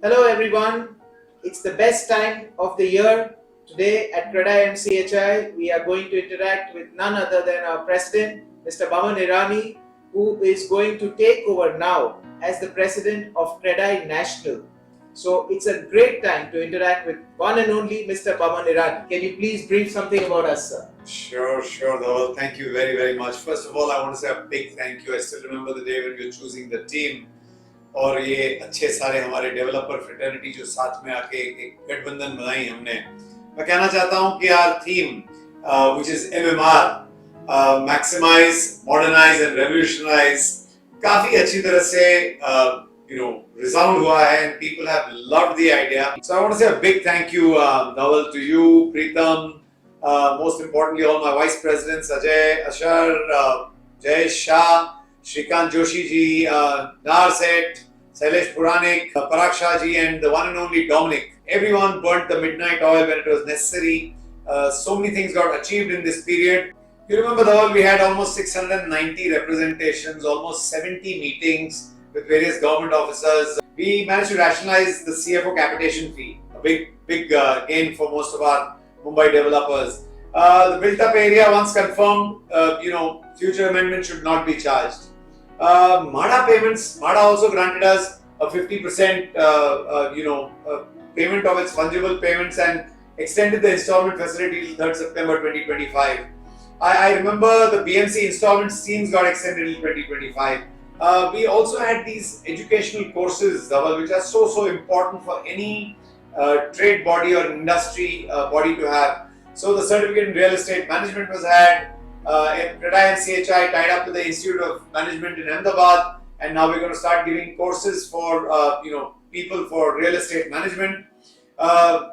Hello everyone, it's the best time of the year. Today at CREDAI-MCHI, we are going to interact with none other than our President, Mr. Baman Irani, who is going to take over now as the President of CREDAI National. So it's a great time to interact with one and only Mr. Baman Irani. Can you please brief something about us, sir? Sure, Dhaval. Thank you very, very much. First of all, I want to say a big thank you. I still remember the day when we were choosing the team. और ये अच्छे सारे हमारे developer fraternity जो साथ में आके एक गठबंधन बनाई हमने. मैं कहना चाहता हूँ कि our theme, which is MMR, maximize, modernize and revolutionize, काफी अच्छी तरह से resound हुआ है and people have loved the idea. So I want to say a big thank you, Dhaval, to you, Preetam, most importantly all my vice presidents, Ajay, Ashar, Jay Shah, Shrikant Joshi ji, Nar Set, Sailesh Puranik, Parag Shah ji, and the one and only Dominic. Everyone burnt the midnight oil when it was necessary. So many things got achieved in this period. You remember, Dhaval, we had almost 690 representations, almost 70 meetings with various government officers. We managed to rationalize the CFO capitation fee, a big gain for most of our Mumbai developers. The built-up area, once confirmed, future amendments should not be charged. MADA payments, MADA also granted us a 50% payment of its fungible payments and extended the installment facility till 3rd September 2025. I remember the BMC installment schemes got extended till 2025. We also had these educational courses, Dhaval, which are so important for any trade body or industry body to have. So the certificate in real estate management was had. CREDAI-MCHI tied up with the Institute of Management in Ahmedabad, and now we're going to start giving courses for people for real estate management.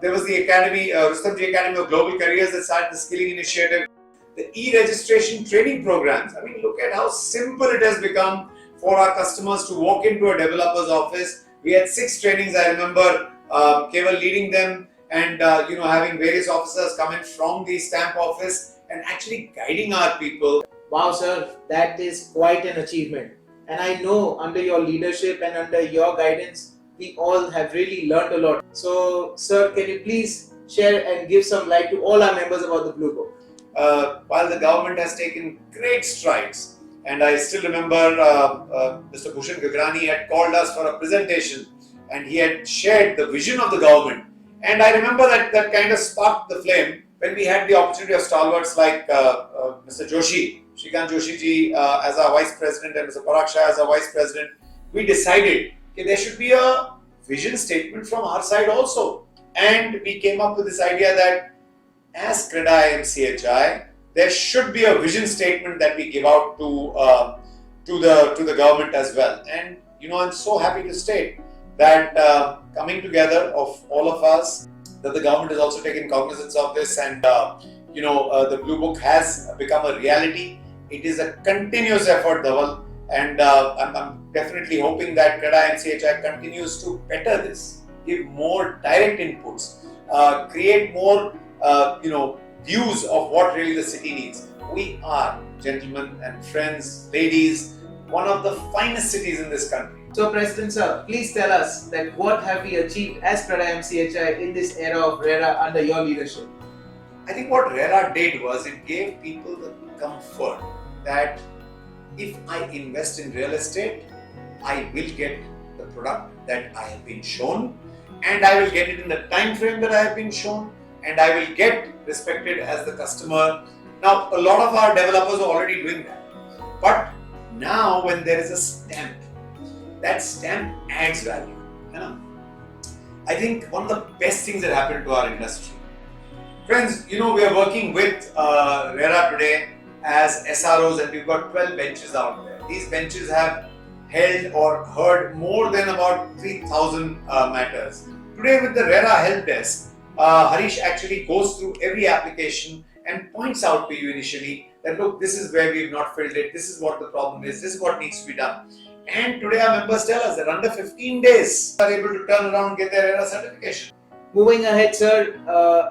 There was the Academy, Rustomji Academy of Global Careers that started the skilling initiative. The e-registration training programs. I mean, look at how simple it has become for our customers to walk into a developer's office. We had 6 trainings, I remember, Keval leading them, and having various officers come in from the stamp office and actually guiding our people. Wow, sir, that is quite an achievement. And I know under your leadership and under your guidance, we all have really learned a lot. So, sir, can you please share and give some light to all our members about the Blue Book? While the government has taken great strides, and I still remember Mr. Bhushan Gagrani had called us for a presentation and he had shared the vision of the government. And I remember that kind of sparked the flame when we had the opportunity of stalwarts like Mr. Joshi, Shrikant Joshi ji as our vice president and Mr. Parag Shah as our vice president. We decided that there should be a vision statement from our side also. And we came up with this idea that as CREDAI-MCHI, there should be a vision statement that we give out to the government as well. And I'm so happy to state that coming together of all of us, that the government has also taken cognizance of this, and the Blue Book has become a reality. It is a continuous effort, Dhaval, and I'm definitely hoping that CREDAI-MCHI continues to better this, give more direct inputs, create more views of what really the city needs. We are, gentlemen and friends, ladies, one of the finest cities in this country. So, President sir, please tell us that what have we achieved as CREDAI-MCHI in this era of RERA under your leadership? I think what RERA did was it gave people the comfort that if I invest in real estate, I will get the product that I have been shown, and I will get it in the time frame that I have been shown, and I will get respected as the customer. Now, a lot of our developers are already doing that, but now when there is a stamp, that stamp adds value. I think one of the best things that happened to our industry. Friends, we are working with RERA today as SROs, and we've got 12 benches out there. These benches have held or heard more than about 3,000 matters. Today with the RERA help desk, Harish actually goes through every application and points out to you initially that look, this is where we've not filled it, this is what the problem is, this is what needs to be done. And today our members tell us that under 15 days they are able to turn around and get their RERA certification. Moving ahead, sir,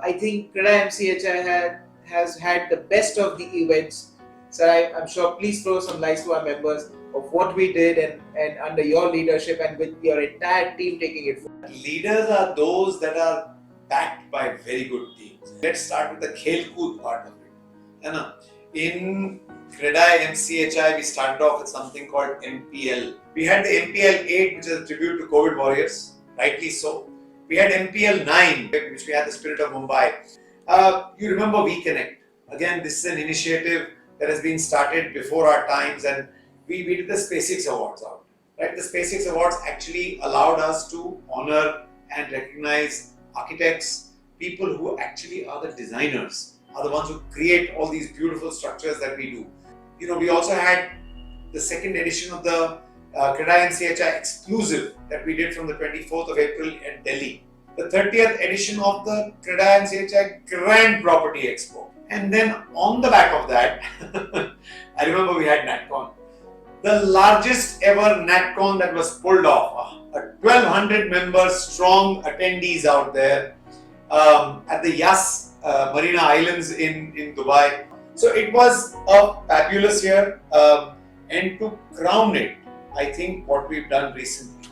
I think CREDAI-MCHI has had the best of the events Sir, I'm sure, please throw some light to our members of what we did and under your leadership and with your entire team taking it forward. Leaders are those that are backed by very good teams. Let's start with the Khelkood part of it. You know, in CREDAI-MCHI, we started off with something called MPL. We had the MPL 8, which is a tribute to COVID warriors, rightly so. We had MPL 9, which we had the spirit of Mumbai. You remember We Connect. Again, this is an initiative that has been started before our times, and we did the SpaceX Awards out. Right? The SpaceX Awards actually allowed us to honor and recognize architects, people who actually are the designers, are the ones who create all these beautiful structures that we do. You know, we also had the second edition of the CREDAI-MCHI X-CLUSIVE that we did from the 24th of April in Delhi. The 30th edition of the CREDAI-MCHI Grand Property Expo. And then on the back of that, I remember we had NatCon. The largest ever NatCon that was pulled off. 1,200 members strong attendees out there at the Yas Marina Islands in Dubai. So it was a fabulous year, and to crown it, I think what we've done recently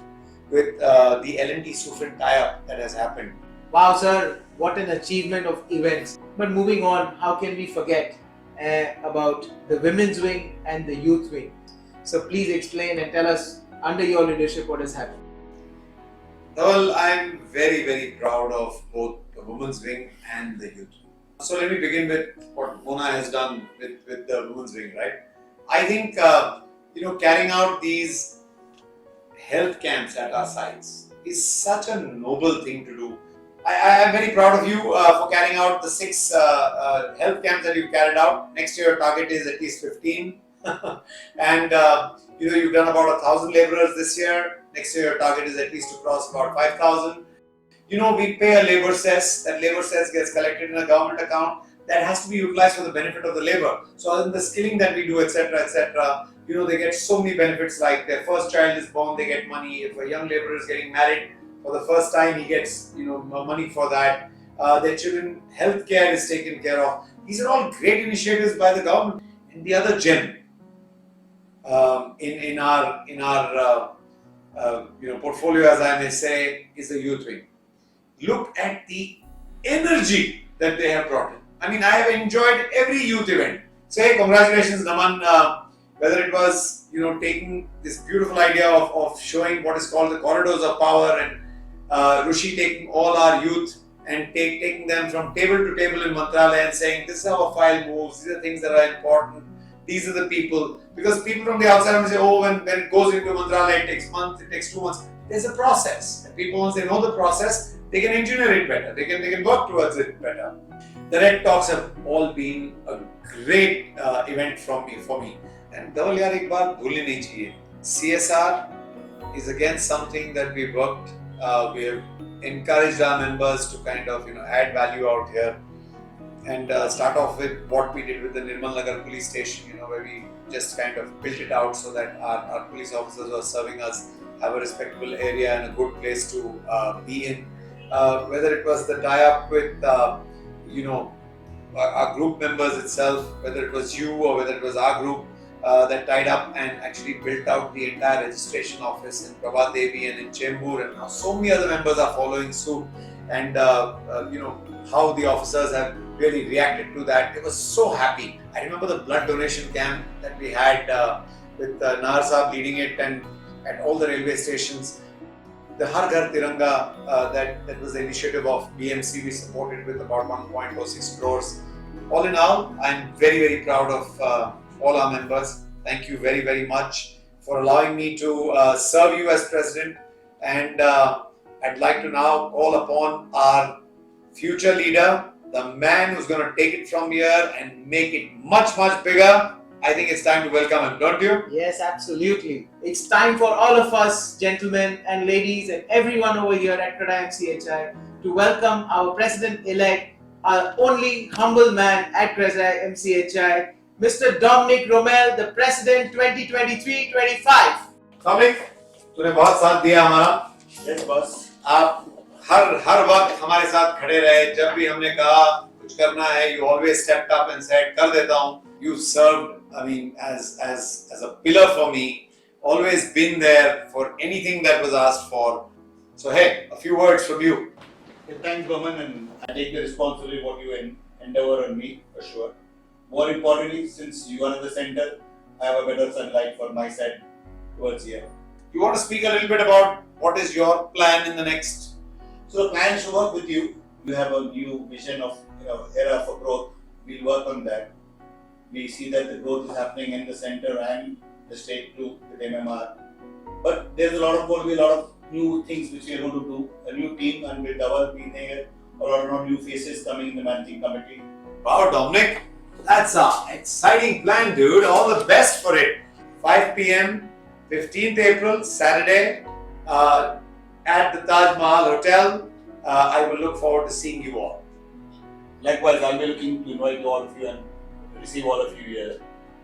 with the L&T Sufin tie-up that has happened. Wow, sir, what an achievement of events. But moving on, how can we forget about the women's wing and the youth wing? So please explain and tell us under your leadership what has happened. Well, I'm very, very proud of both the women's wing and the youth wing. So let me begin with what Mona has done with the women's wing, right? I think, carrying out these health camps at our sites is such a noble thing to do. I am very proud of you for carrying out the 6 health camps that you've carried out. Next year, your target is at least 15. And you've done about 1,000 laborers this year. Next year, your target is at least to cross about 5,000. We pay a labor cess. That labor cess gets collected in a government account that has to be utilized for the benefit of the labor. So in the skilling that we do, etc., they get so many benefits, like their first child is born, they get money. If a young laborer is getting married for the first time, he gets money for that. Their children healthcare is taken care of. These are all great initiatives by the government. And the other gem in our portfolio, as I may say, is the youth wing. Look at the energy that they have brought in. I mean, I have enjoyed every youth event. Say, congratulations, Naman. Whether it was, taking this beautiful idea of showing what is called the corridors of power, and Rushi taking all our youth and taking them from table to table in Mantralaya and saying, this is how a file moves, these are things that are important, these are the people. Because people from the outside will say, oh, when it goes into Mantralaya, it takes months, it takes 2 months. There's a process. And people, once they know the process, they can engineer it better, they can work towards it better. The Red Talks have all been a great event for me. And Dhaval yaar, ek baat bhulni nahi chahiye. CSR is again something that we worked. We have encouraged our members to kind of add value out here, and start off with what we did with the NIRMAL NAGAR police station, where we just kind of built it out so that our police officers who are serving us have a respectable area and a good place to be in. Whether it was the tie-up with our group members itself, whether it was you or whether it was our group that tied up and actually built out the entire registration office in Prabhat Devi and in Chembur, and now so many other members are following suit, and how the officers have really reacted to that. They were so happy. I remember the blood donation camp that we had with Nahar Saab leading it, and at all the railway stations. The Har Ghar Tiranga, that was the initiative of BMC, we supported with about 1.06 crores. All in all, I'm very, very proud of all our members. Thank you very, very much for allowing me to serve you as president. And I'd like to now call upon our future leader, the man who's going to take it from here and make it much, much bigger. I think it's time to welcome him, don't you? Yes, absolutely. It's time for all of us, gentlemen and ladies, and everyone over here at CREDAI-MCHI to welcome our president-elect, our only humble man at CREDAI-MCHI, Mr. Dominic Romel, the president 2023-25. Dominic, तूने बहुत साथ दिया हमारा. Yes, boss. आप हर वक्त हमारे साथ खड़े रहे. जब भी हमने कहा कुछ करना है, you always stepped up and said, कर देता हूँ. You served I mean, as a pillar for me, always been there for anything that was asked for. So hey, a few words from you. Thanks, Baman, and I take the responsibility what you endeavor on me for sure. More importantly, since you are in the center, I have a better sunlight for my side towards here. You want to speak a little bit about what is your plan in the next? So the plan is to work with you. You have a new vision of era for growth. We'll work on that. We see that the growth is happening in the center and the state too with MMR. But there's going to be a lot of new things which we are going to do. A new team and with our being there, a lot of new faces coming in the managing committee. Wow, Dominic, that's an exciting plan, dude. All the best for it. 5 p.m. 15th April, Saturday, at the Taj Mahal Hotel. I will look forward to seeing you all. Likewise, I'll be looking to invite all of you and receive all of you here.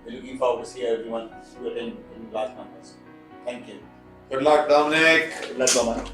We're looking forward to see everyone to attend in large numbers. Thank you. Good luck, Dominic. Good luck, Baman.